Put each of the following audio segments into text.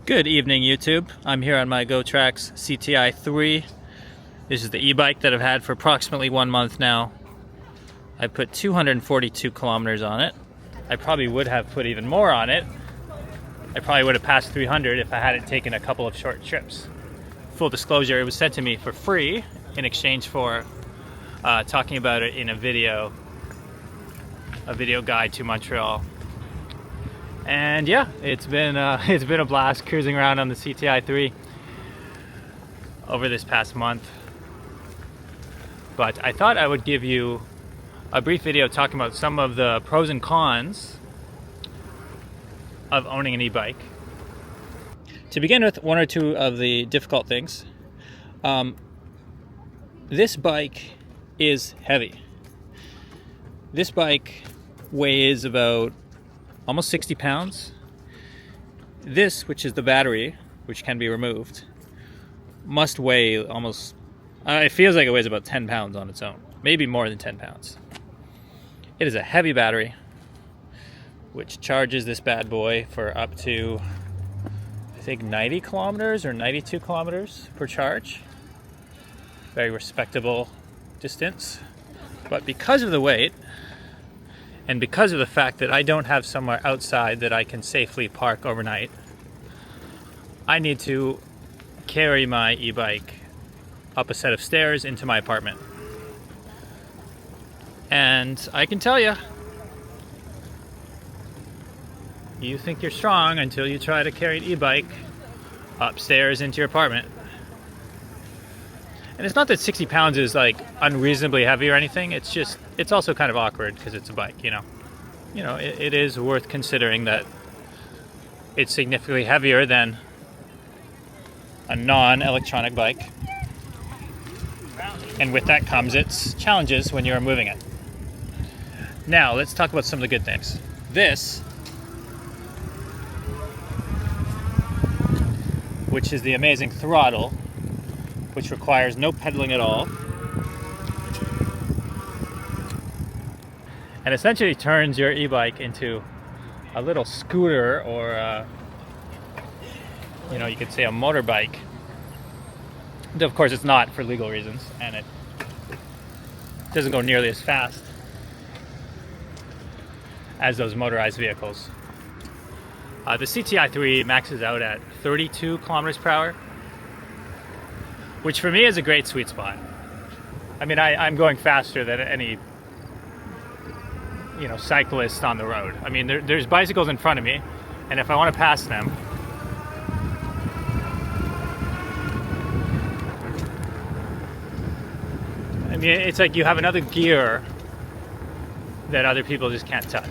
Good evening, YouTube. I'm here on my GoTrax CTI 3. This is the e-bike that I've had for approximately 1 month now. I put 242 kilometers on it. I probably would have put even more on it. I probably would have passed 300 if I hadn't taken a couple of short trips. Full disclosure, it was sent to me for free in exchange for talking about it in a video guide to Montreal. And yeah, it's been a blast cruising around on the CTI 3 over this past month. But I thought I would give you a brief video talking about some of the pros and cons of owning an e-bike. To begin with, one or two of the difficult things. This bike is heavy. This bike weighs about almost 60 pounds. This, which is the battery, which can be removed, must weigh almost, it feels like it weighs about 10 pounds on its own, maybe more than 10 pounds. It is a heavy battery, which charges this bad boy for up to, I think, 90 kilometers or 92 kilometers per charge. Very respectable distance. But because of the weight, and because of the fact that I don't have somewhere outside that I can safely park overnight, I need to carry my e-bike up a set of stairs into my apartment. And I can tell you, you think you're strong until you try to carry an e-bike upstairs into your apartment. And it's not that 60 pounds is like unreasonably heavy or anything. It's just, it's also kind of awkward because it's a bike, you know. It is worth considering that it's significantly heavier than a non-electronic bike. And with that comes its challenges when you're moving it. Now, let's talk about some of the good things. This, which is the amazing throttle, which requires no pedaling at all, and essentially turns your e-bike into a little scooter, or you could say a motorbike. Of course, it's not for legal reasons, and it doesn't go nearly as fast as those motorized vehicles. The CTI 3 maxes out at 32 kilometers per hour, which for me is a great sweet spot. I mean, I'm going faster than any cyclist on the road. I mean, there's bicycles in front of me, and if I want to pass them, I mean, it's like you have another gear that other people just can't touch.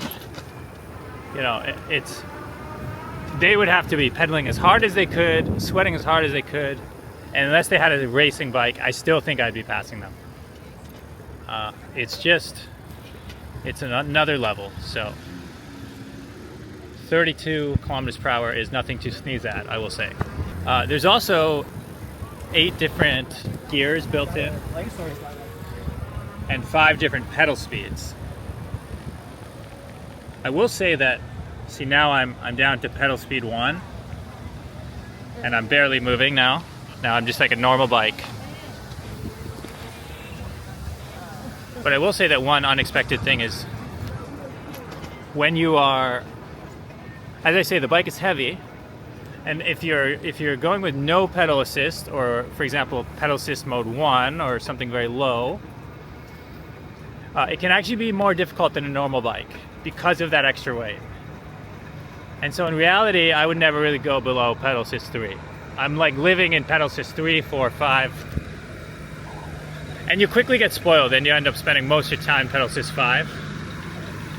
They would have to be pedaling as hard as they could, sweating as hard as they could, and unless they had a racing bike, I still think I'd be passing them. It's another level. So 32 kilometers per hour is nothing to sneeze at, I will say. There's also 8 different gears built in and 5 different pedal speeds. I will say that, see, now I'm down to pedal speed 1, and I'm barely moving now. Now I'm just like a normal bike. But I will say that one unexpected thing is when you are, as I say, the bike is heavy, and if you're going with no pedal assist, or for example pedal assist mode 1 or something very low, it can actually be more difficult than a normal bike because of that extra weight. And so in reality, I would never really go below pedal assist 3. I'm like living in pedal assist 3, 4, 5. And you quickly get spoiled, and you end up spending most of your time pedal assist 5.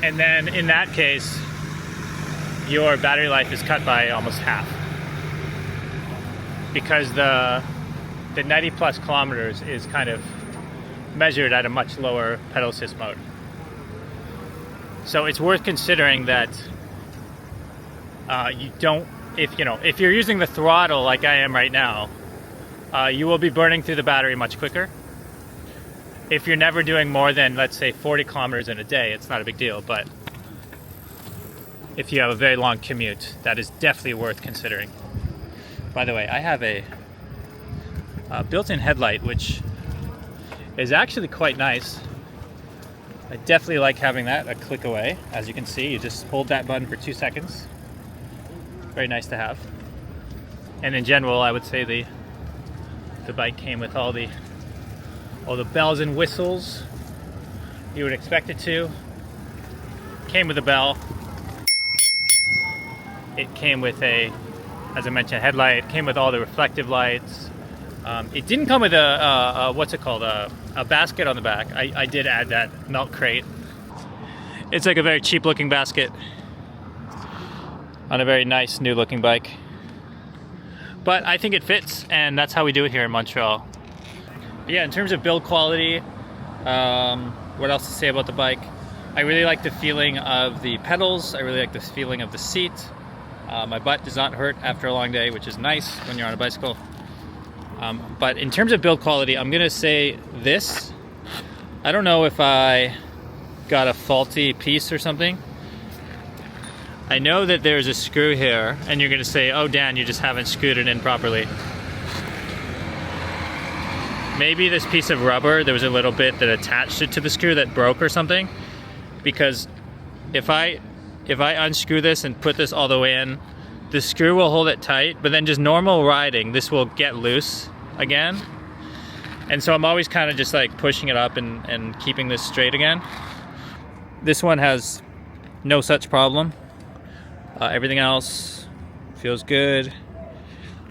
And then in that case, your battery life is cut by almost half. Because the 90 plus kilometers is kind of measured at a much lower pedal assist mode. So it's worth considering that if you're using the throttle like I am right now, you will be burning through the battery much quicker. If you're never doing more than, let's say, 40 kilometers in a day, it's not a big deal. But if you have a very long commute, that is definitely worth considering. By the way, I have a built-in headlight, which is actually quite nice. I definitely like having that a click away. As you can see, you just hold that button for 2 seconds. Very nice to have. And in general, I would say the bike came with all the bells and whistles you would expect it to. Came with a bell. It came with a, as I mentioned, headlight. It came with all the reflective lights. It didn't come with a what's it called, a basket on the back. I did add that milk crate. It's like a very cheap looking basket on a very nice new looking bike. But I think it fits, and that's how we do it here in Montreal. But yeah, in terms of build quality, what else to say about the bike? I really like the feeling of the pedals. I really like the feeling of the seat. My butt does not hurt after a long day, which is nice when you're on a bicycle. But in terms of build quality, I'm gonna say this. I don't know if I got a faulty piece or something. I know that there's a screw here, and you're gonna say, oh Dan, you just haven't screwed it in properly. Maybe this piece of rubber, there was a little bit that attached it to the screw that broke or something. Because if I unscrew this and put this all the way in, the screw will hold it tight, but then just normal riding, this will get loose again. And so I'm always kind of just like pushing it up and keeping this straight again. This one has no such problem. Everything else feels good.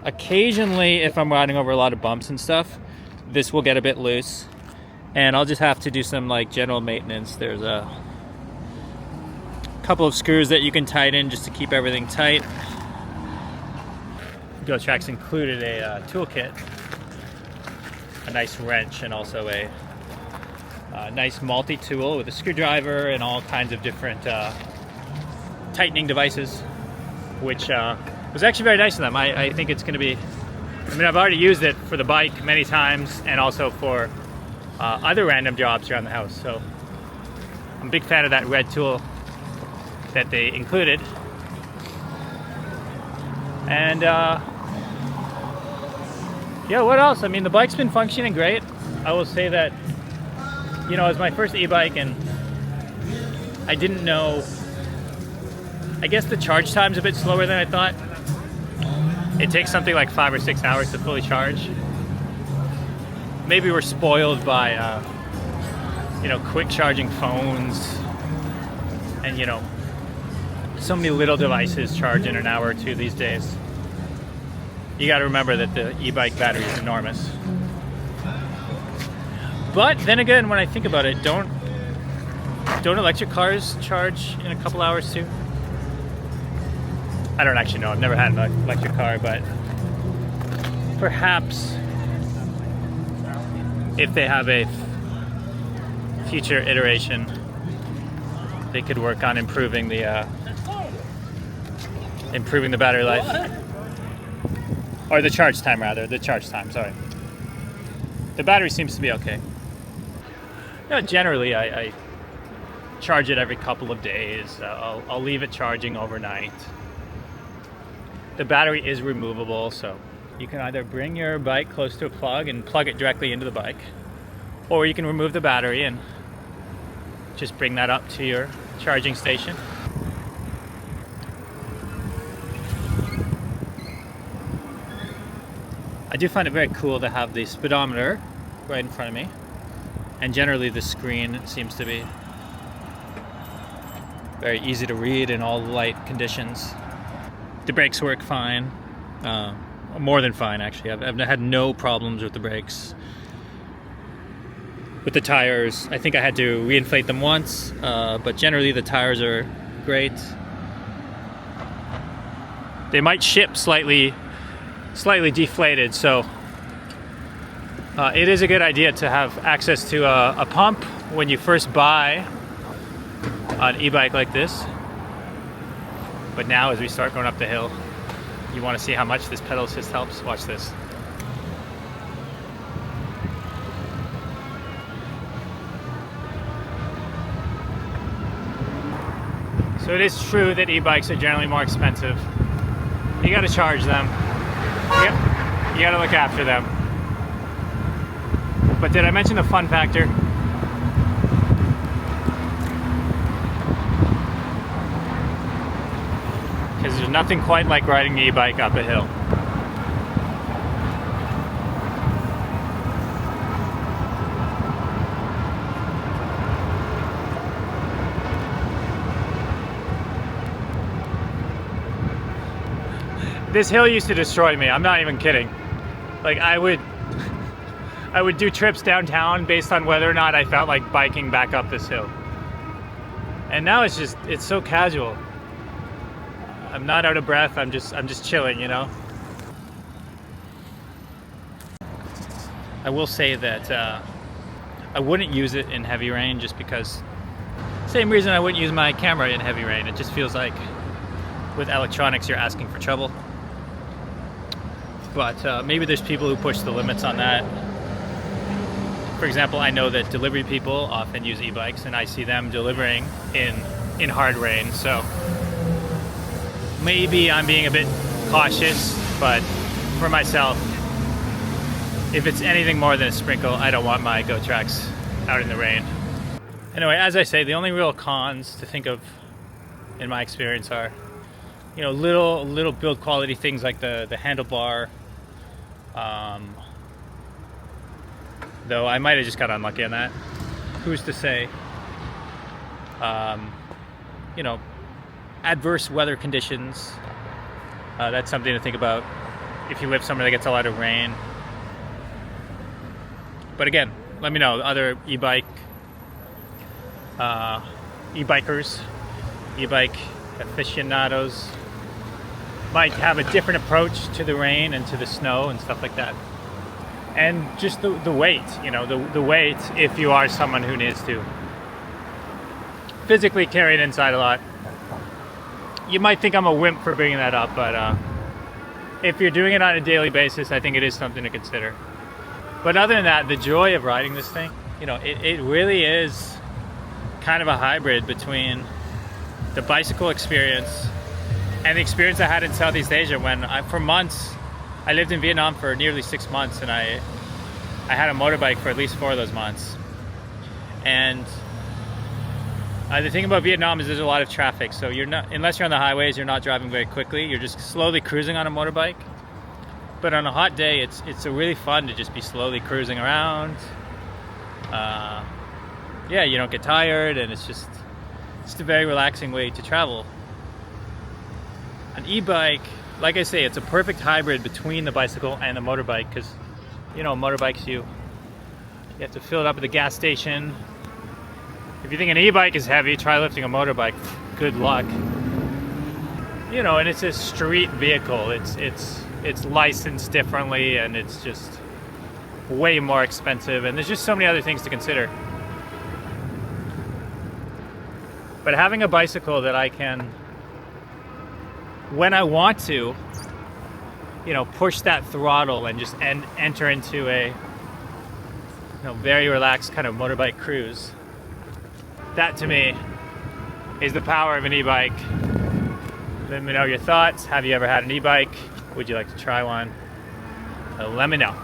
Occasionally, if I'm riding over a lot of bumps and stuff, this will get a bit loose. And I'll just have to do some like general maintenance. There's a couple of screws that you can tighten just to keep everything tight. GoTrack's included a toolkit, a nice wrench, and also a nice multi-tool with a screwdriver and all kinds of different tightening devices, which was actually very nice of them. I think it's going to be, I mean, I've already used it for the bike many times and also for other random jobs around the house. So I'm a big fan of that red tool that they included. And yeah, what else? I mean, the bike's been functioning great. I will say that, you know, it was my first e-bike and I didn't know, I guess the charge time's a bit slower than I thought. It takes something like 5 or 6 hours to fully charge. Maybe we're spoiled by, you know, quick charging phones and, you know, so many little devices charge in an hour or two these days. You got to remember that the e-bike battery is enormous. But then again, when I think about it, don't electric cars charge in a couple hours too? I don't actually know. I've never had an electric car, but perhaps if they have a future iteration, they could work on improving the battery life. Or the charge time, rather. The charge time, sorry. The battery seems to be okay. You know, generally, I charge it every couple of days. I'll leave it charging overnight. The battery is removable, so you can either bring your bike close to a plug and plug it directly into the bike, or you can remove the battery and just bring that up to your charging station. I do find it very cool to have the speedometer right in front of me, and generally the screen seems to be very easy to read in all light conditions. The brakes work fine, more than fine actually. I've had no problems with the brakes. With the tires, I think I had to reinflate them once, but generally the tires are great. They might ship slightly deflated, so it is a good idea to have access to a pump when you first buy an e-bike like this. But now as we start going up the hill, you want to see how much this pedal assist helps. Watch this. So it is true that e-bikes are generally more expensive. You got to charge them. Yep, you gotta look after them. But did I mention the fun factor? Because there's nothing quite like riding an e-bike up a hill. This hill used to destroy me. I'm not even kidding. Like I would do trips downtown based on whether or not I felt like biking back up this hill. And now it's so casual. I'm not out of breath. I'm just chilling, you know. I will say that I wouldn't use it in heavy rain just because. Same reason I wouldn't use my camera in heavy rain. It just feels like with electronics you're asking for trouble. But maybe there's people who push the limits on that. For example, I know that delivery people often use e-bikes, and I see them delivering in hard rain. So maybe I'm being a bit cautious, but for myself, if it's anything more than a sprinkle, I don't want my Go Tracks out in the rain. Anyway, as I say, the only real cons to think of in my experience are, you know, little build quality things like the handlebar. Though I might have just got unlucky on that. Who's to say? You know, adverse weather conditions. That's something to think about if you live somewhere that gets a lot of rain. But again, let me know, other e-bikers, e-bike aficionados might have a different approach to the rain and to the snow and stuff like that. And just the weight, you know, the weight if you are someone who needs to physically carry it inside a lot. You might think I'm a wimp for bringing that up, but if you're doing it on a daily basis, I think it is something to consider. But other than that, the joy of riding this thing, you know, it really is kind of a hybrid between the bicycle experience and the experience I had in Southeast Asia when for months, I lived in Vietnam for nearly 6 months, and I had a motorbike for at least 4 of those months. And the thing about Vietnam is there's a lot of traffic, so you're not, unless you're on the highways, you're not driving very quickly. You're just slowly cruising on a motorbike. But on a hot day, it's really fun to just be slowly cruising around. Yeah, you don't get tired, and it's just a very relaxing way to travel. An e-bike, like I say, it's a perfect hybrid between the bicycle and the motorbike, because, you know, motorbikes, you have to fill it up at the gas station. If you think an e-bike is heavy, try lifting a motorbike. Good luck. You know, and it's a street vehicle. It's licensed differently, and it's just way more expensive, and there's just so many other things to consider. But having a bicycle that I can, when I want to, you know, push that throttle and just enter into a, you know, very relaxed kind of motorbike cruise. That to me is the power of an e-bike. Let me know your thoughts. Have you ever had an e-bike? Would you like to try one? Let me know.